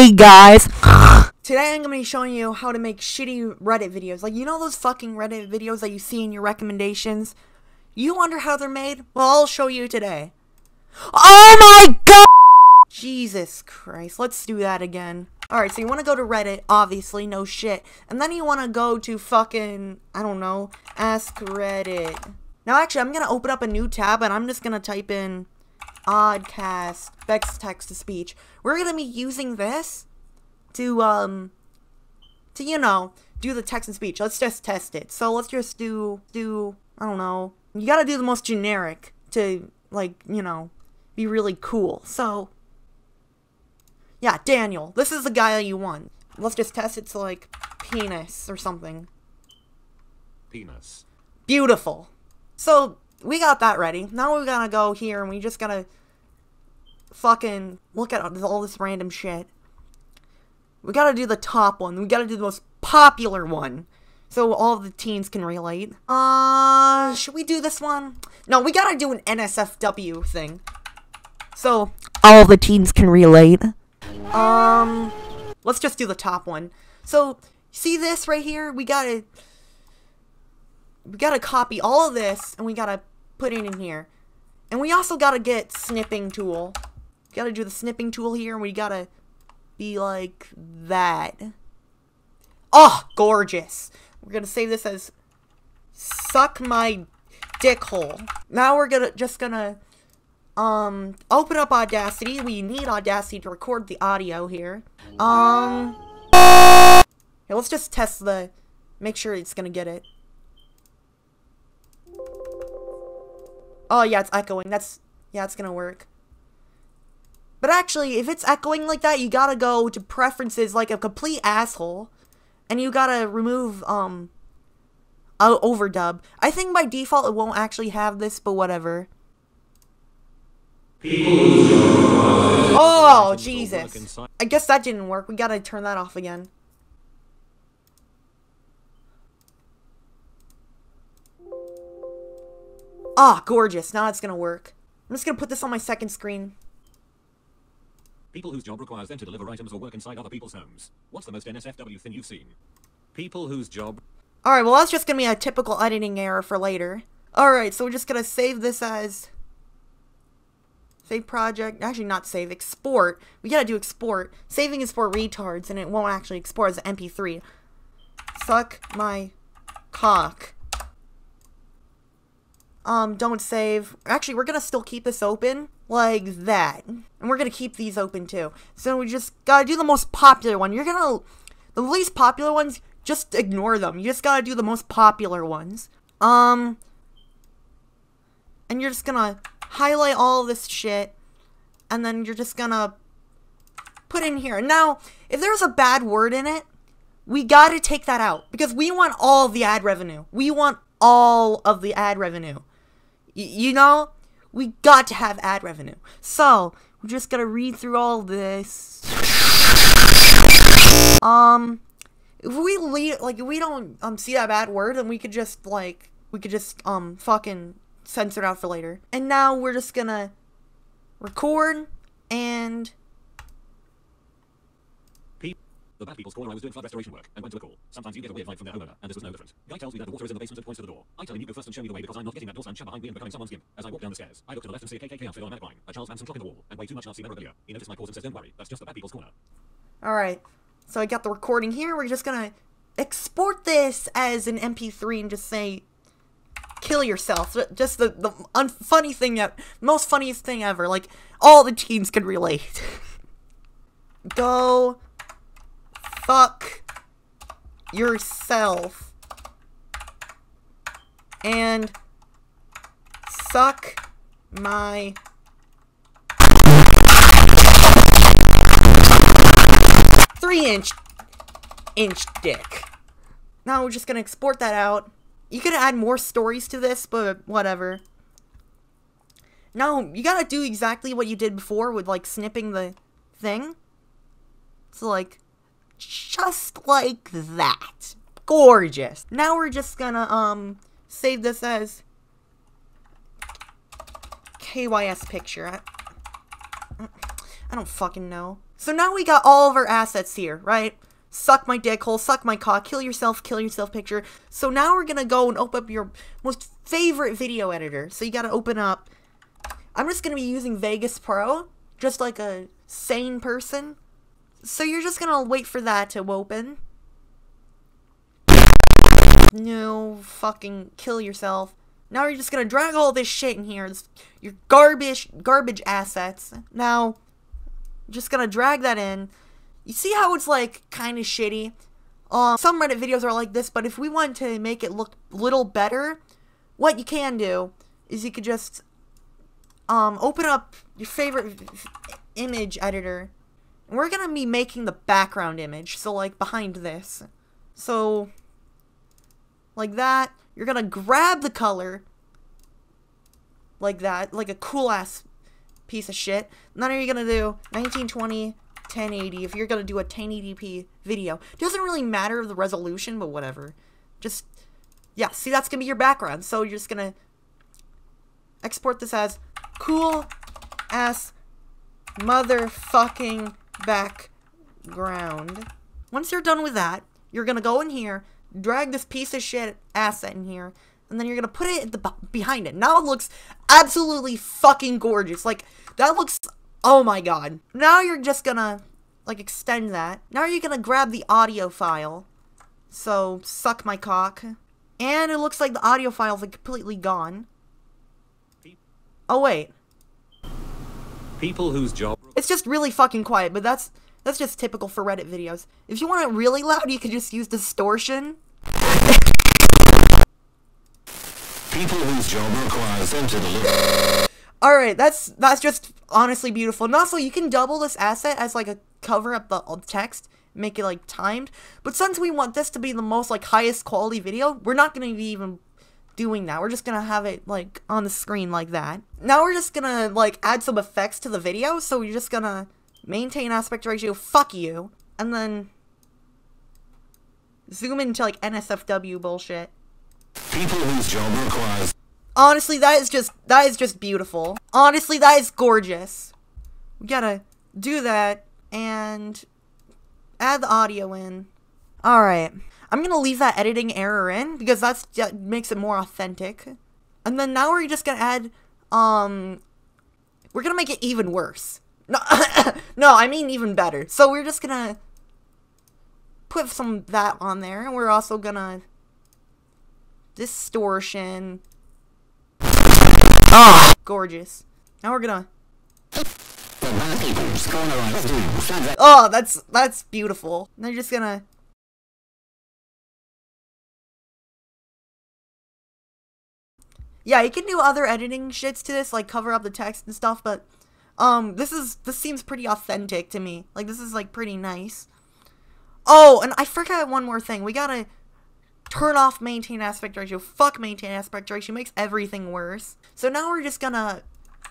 Hey guys! Today I'm going to be showing you how to make shitty Reddit videos. Like, you know those fucking Reddit videos that you see in your recommendations? You wonder how they're made? Well, I'll show you today. Oh my god! Jesus Christ, let's do that again. Alright, so you want to go to Reddit, obviously, no shit. And then you want to go to fucking, I don't know, Ask Reddit. Now actually, I'm going to open up a new tab and I'm just going to type in Oddcast, Bex text-to-speech. We're going to be using this to, you know, do the text-and-speech. Let's just test it. So let's just do, I don't know. You gotta do the most generic to, like, you know, be really cool. So, yeah, Daniel. This is the guy that you want. Let's just test it to, like, penis or something. Penis. Beautiful. So, we got that ready. Now we gotta go here and we just gotta fucking look at all this random shit. We gotta do the top one. We gotta do the most popular one. So all of the teens can relate. Should we do this one? No, we gotta do an NSFW thing. So all the teens can relate. Let's just do the top one. So, see this right here? We gotta copy all of this and we gotta put it in here. And we also gotta get snipping tool. We gotta do the snipping tool here and we gotta be like that. Oh, gorgeous. We're gonna save this as suck my dick hole. Now we're just gonna open up Audacity. We need Audacity to record the audio here. Here, let's just test make sure it's gonna get it. Oh yeah, it's echoing. Yeah, it's gonna work. But actually, if it's echoing like that, you gotta go to preferences like a complete asshole. And you gotta remove, overdub. I think by default it won't actually have this, but whatever. Oh, Jesus. I guess that didn't work. We gotta turn that off again. Ah, gorgeous. Now it's gonna work. I'm just gonna put this on my second screen. People whose job requires them to deliver items or work inside other people's homes. What's the most NSFW thing you've seen? People whose job... Alright, well that's just gonna be a typical editing error for later. Alright, so we're just gonna save this as... Save project. Actually, not save. Export. We gotta do export. Saving is for retards, and it won't actually export as an MP3. Suck my cock. Don't save. Actually, we're gonna still keep this open like that. And we're gonna keep these open too. So we just gotta do the most popular one. The least popular ones, just ignore them. You just gotta do the most popular ones. And you're just gonna highlight all this shit. And then you're just gonna put in here. Now, if there's a bad word in it, we gotta take that out. Because we want all of the ad revenue. We want all of the ad revenue. You know? We got to have ad revenue. So, we're just gonna read through all this. If we don't, see that bad word, then we could just, fucking censor it out for later. And now we're just gonna record, and... The bad people's corner. I was doing flood restoration work and went to the call. Sometimes you get a weird vibe from the homeowner, and this was no different. Guy tells me that the water is in the basement and points to the door. I tell him you go first and show me the way because I'm not getting that door slammed shut behind me and becoming someone's gimp. As I walk down the stairs, I look to the left and see a KKK outfit on a line, a Charles Manson clock in the wall, and way too much Nazi memorabilia. He noticed my pause and says, "Don't worry, that's just the bad people's corner." Alright, so I got the recording here. We're just gonna export this as an MP3 and just say, kill yourself. Just the funny thing, most funniest thing ever. Like, all the teens can relate. Go fuck yourself and suck my 3-inch dick. Now we're just gonna export that out. You could add more stories to this, but whatever. Now, you gotta do exactly what you did before with, like, snipping the thing. So, like, just like that. Gorgeous. Now we're just gonna, save this as KYS picture. I don't fucking know. So now we got all of our assets here, right? Suck my dick hole, suck my cock, kill yourself picture. So now we're gonna go and open up your most favorite video editor. So you gotta open up, I'm just gonna be using Vegas Pro, just like a sane person. So you're just gonna wait for that to open. No, fucking kill yourself. Now you're just gonna drag all this shit in here, your garbage assets. Now, just gonna drag that in. You see how it's like kind of shitty? Some Reddit videos are like this, but if we want to make it look a little better, what you can do is you could just open up your favorite image editor, and we're gonna be making the background image, so like behind this. So like that, you're gonna grab the color like that, like a cool ass piece of shit. And then you're gonna do 1920 1080 if you're gonna do a 1080p video. Doesn't really matter the resolution, but whatever. Just, yeah, see, that's gonna be your background. So you're just gonna export this as cool ass motherfucking background. Once you're done with that, you're gonna go in here, drag this piece of shit asset in here, and then you're gonna put it at the behind it. Now it looks absolutely fucking gorgeous. Like, that looks, oh my god. Now you're just gonna, like, extend that. Now you're gonna grab the audio file. So, suck my cock. And it looks like the audio file's like completely gone. Oh wait. People whose job... It's just really fucking quiet, but that's just typical for Reddit videos. If you want it really loud, you could just use distortion. People whose job requires them to deliver... Alright, that's just honestly beautiful. And also, you can double this asset as like a cover up the text, make it like timed. But since we want this to be the most like highest quality video, we're not going to be even doing that. We're just going to have it like on the screen like that. Now we're just going to like add some effects to the video. So we're just going to maintain aspect ratio, fuck you, and then zoom into like NSFW bullshit. People whose job requires... Honestly, that is just beautiful. Honestly, that is gorgeous. We gotta do that and add the audio in. Alright. I'm gonna leave that editing error in because that makes it more authentic. And then now we're just gonna add, we're gonna make it even worse. No, no, I mean even better. So we're just gonna put some of that on there, and we're also gonna distortion. Ah, gorgeous. Now we're gonna. Oh, that's beautiful. Now you're just gonna. Yeah, you can do other editing shits to this, like cover up the text and stuff, but this seems pretty authentic to me. Like, this is like pretty nice. Oh, and I forgot one more thing. We gotta turn off maintain aspect ratio. Fuck maintain aspect ratio. Makes everything worse. So now we're just gonna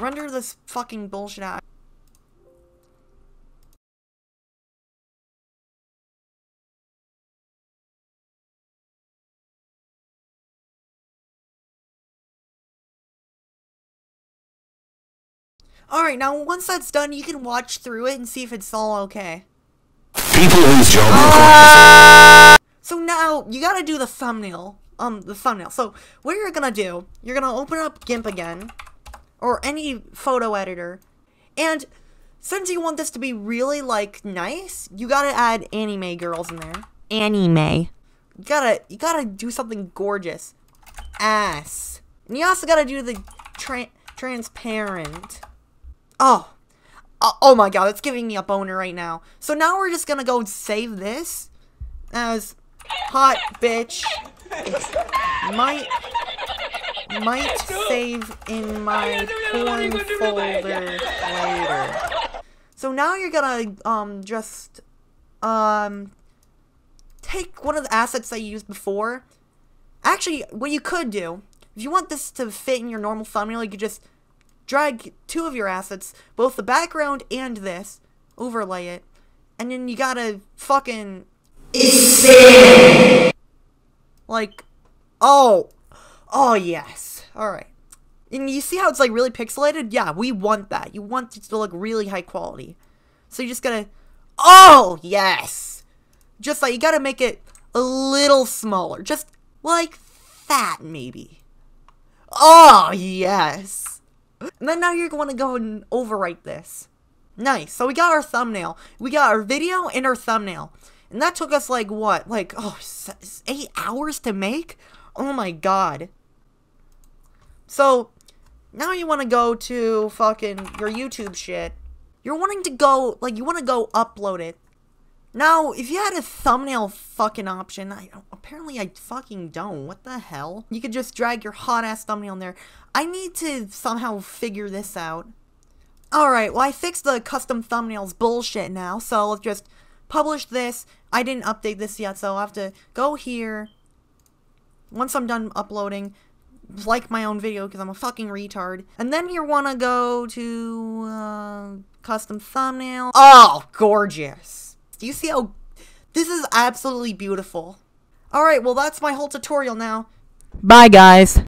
render this fucking bullshit out. Alright, now once that's done, you can watch through it and see if it's all okay. People whose job... So now, you gotta do the thumbnail. So, what you're gonna do, you're gonna open up GIMP again, or any photo editor, and since you want this to be really, like, nice, you gotta add anime girls in there. Anime. You gotta do something gorgeous. Ass. And you also gotta do the transparent. Oh my god, it's giving me a boner right now. So now we're just gonna go save this as hot bitch. Might save in my porn folder later. So now you're gonna just take one of the assets that you used before. Actually, what you could do, if you want this to fit in your normal thumbnail, you could just drag two of your assets, both the background and this, overlay it, and then you gotta fucking like, oh yes, alright. And you see how it's like really pixelated? Yeah, we want that. You want it to look really high quality. So you just gotta Oh, yes. Just like, you gotta make it a little smaller. Just like that, maybe. Oh, yes. And then now you're going to go and overwrite this. Nice. So we got our thumbnail. We got our video and our thumbnail. And that took us like what? Like, 8 hours to make? Oh my god. So, now you want to go to fucking your YouTube shit. You're wanting to go, like, you want to go upload it. Now, if you had a thumbnail fucking option, apparently I fucking don't. What the hell? You could just drag your hot-ass thumbnail in there. I need to somehow figure this out. Alright, well, I fixed the custom thumbnails bullshit now, so let's just publish this. I didn't update this yet, so I'll have to go here. Once I'm done uploading, like my own video, because I'm a fucking retard. And then you want to go to, custom thumbnail. Oh, gorgeous. Do you see how... This is absolutely beautiful. Alright, well, that's my whole tutorial now. Bye, guys.